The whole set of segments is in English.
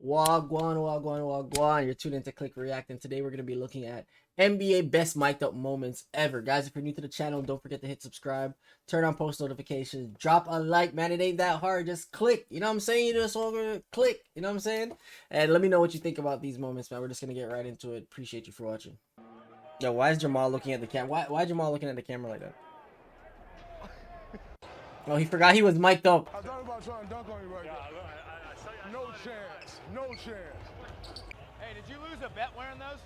Wagwan, wagwan, wagwan. You're tuned in to Click React, and today we're going to be looking at NBA best mic'd up moments ever. Guys, if you're new to the channel, don't forget to hit subscribe, turn on post notifications, drop a like, man. It ain't that hard. Just click. You know what I'm saying? You just want to click. You know what I'm saying? And let me know what you think about these moments, man. We're just going to get right into it. Appreciate you for watching. Yo, why is Jamal looking at the camera? Why is Jamal looking at the camera like that? Oh, he forgot he was mic'd up. I thought about trying to dunk on you right there. No chance. No chance. Hey, did you lose a bet wearing those?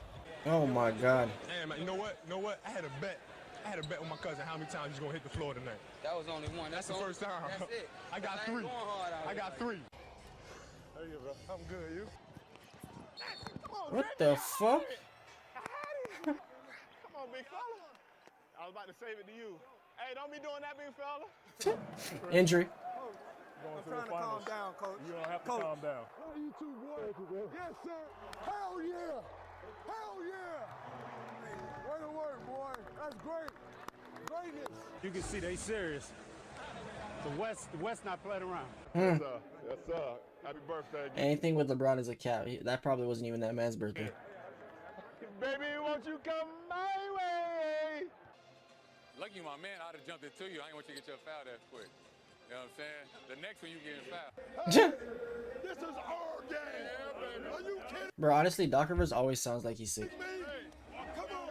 Oh my God. Hey, man, you know what? I had a bet. With my cousin how many times he's gonna hit the floor tonight. That was only one. That's the first time. That's it. I got ain't three. going hard out I here. got three. There you go. I'm good. You? What the fuck? Come on, big fella. I was about to save it to you. Hey, don't be doing that, big fella. Injury. I'm trying to calm down, coach. You don't have to calm down. Oh, you too, boy. Yes, sir. Hell yeah. Hell yeah. Way to work, boy. That's great. Greatness. You can see they serious. The West not playing around. Yes, sir. Yes, sir. Happy birthday. Anything with LeBron is a cap. That probably wasn't even that man's birthday. Baby, won't you come my way? Lucky you, my man, I'd have jumped into you. I ain't want you to get your foul that quick. You know what I'm saying? The next one you getting fouled. This is our game. Are you kidding Bro, honestly, Doc Rivers always sounds like he's sick. me? Come on.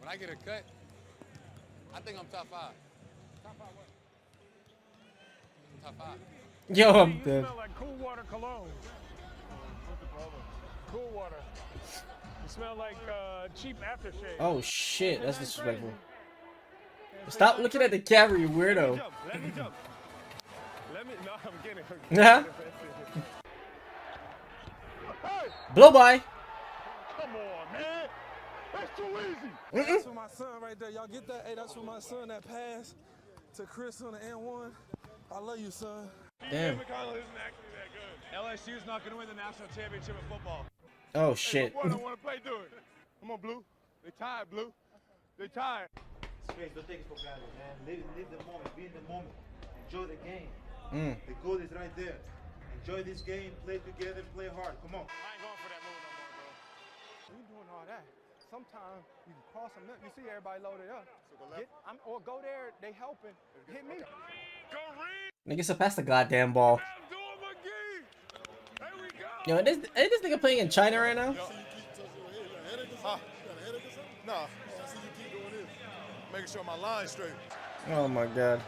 When I get a cut, I think I'm top five. Top five what? Top five. Yo, I'm You dead. smell like cool water cologne. Cool water. You smell like cheap aftershave. Oh shit, that's disrespectful. Stop looking at the camera, you weirdo. Let me jump. No, I'm kidding. Yeah. Hey, Blow by. come on, man. That's too easy. That's for my son right there. Y'all get that? Hey, that's for my son. That pass to Chris on the N1. I love you, son. Damn. McConnell isn't actually that good. LSU's not going to win the national championship in football. Oh shit. Boy, don't want to play, do it. Come on, Blue. They tired, Blue. They tired. Space, don't take it for granted, man. Live the moment, be in the moment. Enjoy the game. The goal is right there. Enjoy this game, play together, play hard. Come on. I ain't going for that move no more, bro. You doing all that? Sometimes you can cross them. You see everybody loaded up. Or go there. They helping. Hit me. Go read. Nigga, surpass the goddamn ball. Do him again. There we go. Yo, ain't this nigga playing in China right now? No. Making sure my line's straight. Oh my God.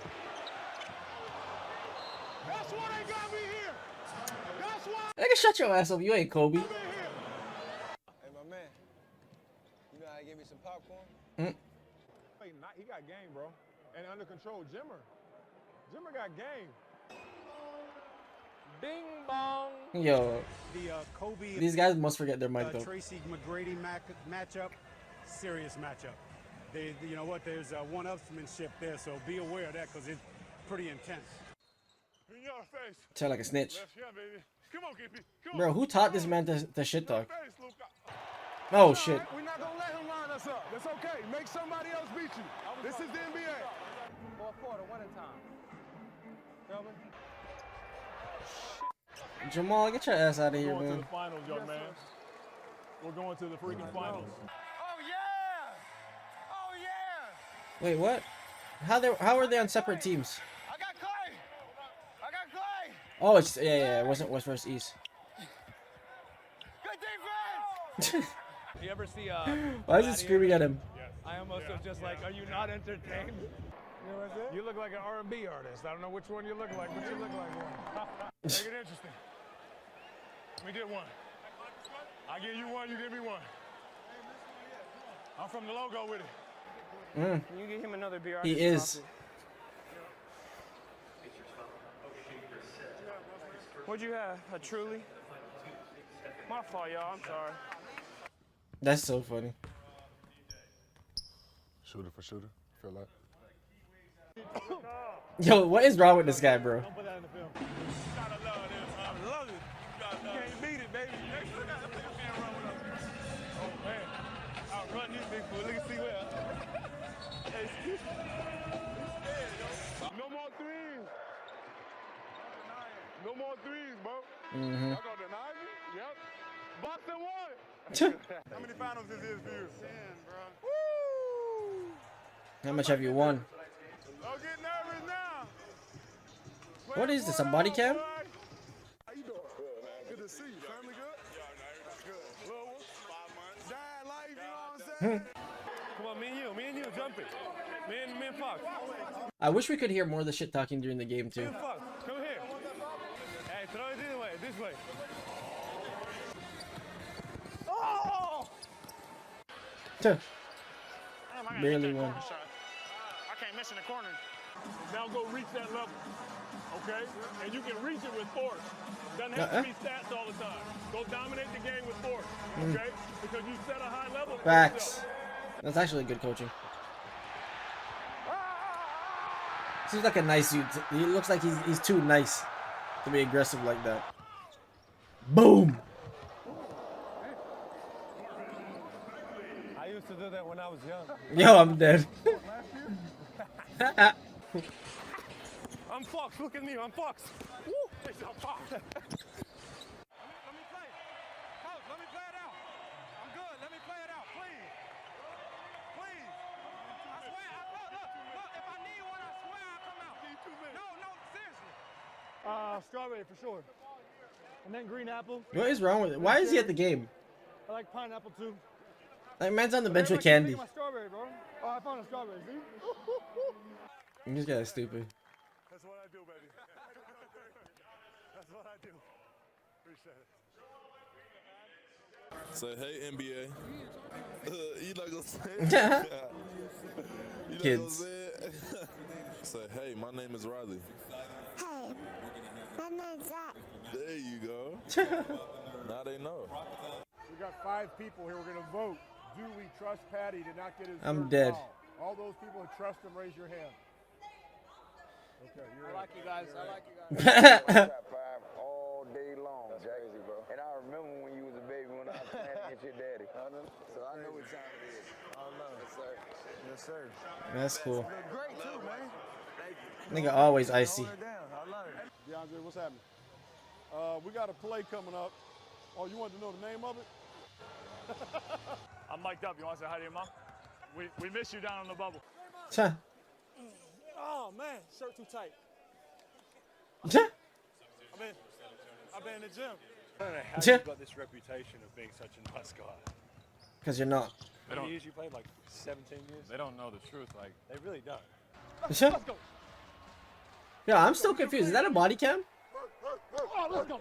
That's why they got me here. That's why Nigga, shut your ass up. You ain't Kobe. I'm here. Hey, my man. You know how to give me some popcorn? He got game, bro. And under control, Jimmer. Jimmer got game. Bing bong. Yo, The Kobe these guys must forget their mic though. Tracy McGrady matchup, serious matchup. You know what? There's one-upsmanship there, so be aware of that because it's pretty intense. In your face. Sound like a snitch. Left here, baby. Come on, Kippy. Come on. Bro, who taught this man to shit talk? Face, Luka. Oh shit. We're not going to let him line us up. That's okay. Make somebody else beat you. This is the NBA. Fourth quarter, winning time. Feel me? Jamal, get your ass out of here, We're going to man. the finals, young man. We're going to the freaking finals. Oh, yeah! Oh, yeah! Wait, what? How are they on separate teams? I got Clay! I got Clay! Oh, it's yeah. It wasn't West versus East. Good defense! You ever see Why is it screaming at him? I almost was just like, are you not entertained? You know what I'm saying? You look like an R&B artist. I don't know which one you look like, but you look like one. Make it interesting. We did one. I give you one, you give me one. I'm from the logo with it. Can you get him another beer? He is. What'd you have? A Truly? My fault, y'all. I'm sorry. That's so funny. Shooter for shooter, feel like. Yo, what is wrong with this guy, bro? Put that in the film. Gotta love this. I love it. You can't beat it, baby. Oh, man. I'll run this big fool. Look and see where. Hey, no more threes. No more threes, bro. Y'all gonna deny Boxing one. How many finals is this for you? 10, bro. Woo! How much have you won? Don't get nervous now. What is this, a body cam? How you doing? Good, man. Good to see you. Family good? Yeah, good. Little one? 5 months. Dad life, you know what I'm saying? Come on, me and you jumping. Me and Fox. I wish we could hear more of the shit talking during the game Me too. and Fox, come here. Hey, throw it this way. Oh! Tuh. Damn, I gotta Barely hit that won. corner shot. I can't miss in the corner. Now go reach that level, okay? And you can reach it with force. Doesn't have to be stats all the time. Go dominate the game with force, okay? Because you set a high level for Facts. yourself. That's actually good coaching. Seems like a nice dude. He looks like he's too nice to be aggressive like that. Boom. I used to do that when I was young. Yo, I'm dead. I'm Fox, look at me, I'm Fox. Woo! I'm Fox. Let me play. Coach, let me play it out. I'm good, let me play it out, please. Please. I swear, look, if I need one, I swear I'll come out. No, seriously. Strawberry for sure. And then green apple. What is wrong with it? Why is he at the game? I like pineapple too. Like, man's on the bench with Everybody candy. keep taking my strawberry, bro. Oh, I found a strawberry, see? This guy's stupid. That's what I do, baby. That's what I do. Appreciate it. Say, hey, NBA. You not gonna say it? You not Kids. gonna say it? Say, hey, my name is Riley. Hey, my name's Zach. There you go. Now they know. We got 5 people here. We're going to vote. Do we trust Patty to not get his I'm third dead. foul? All those people who trust him, raise your hand. Okay, you're I like you guys. I like you guys. Top 5 all day long. That's crazy, bro. And I remember when you was a baby when I was playing against your daddy. So I know what time it is. I don't know. Yes, sir. Yes, sir. That's cool. Great too, man. Nigga always icy. Hold it down. I love it. DeAndre, what's happening? We got a play coming up. Oh, you want to know the name of it? I'm mic'd up, you want to say hi to your mom? We miss you down on the bubble. Huh. Oh man, shirt too tight. Huh. I've been in the gym. How you got this reputation of being such a nice guy? Because you're not. How many years you played? Like 17 years? They don't know the truth. Like, they really don't. Huh. Yeah, I'm still confused. Is that a body cam? Oh, let's go.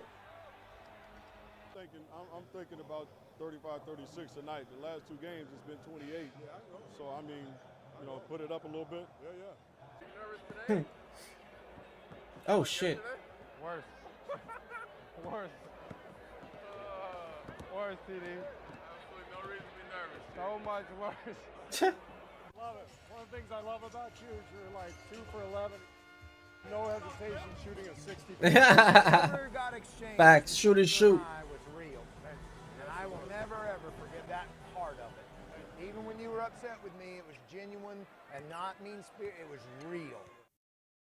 I'm thinking about 35-36 tonight. The last 2 games, it's been 28. So, I mean, you know, put it up a little bit. Yeah. Oh, shit. Worse. Worse. Worse, TD. Absolutely no reason to be nervous. So much worse. Love it. One of the things I love about you is you're like 2 for 11. No hesitation shooting a 60. Never got exchanged. Facts. Shoot and shoot. Was real. And I will never ever forget that part of it. Even when you were upset with me, it was genuine and not mean spirit. It was real.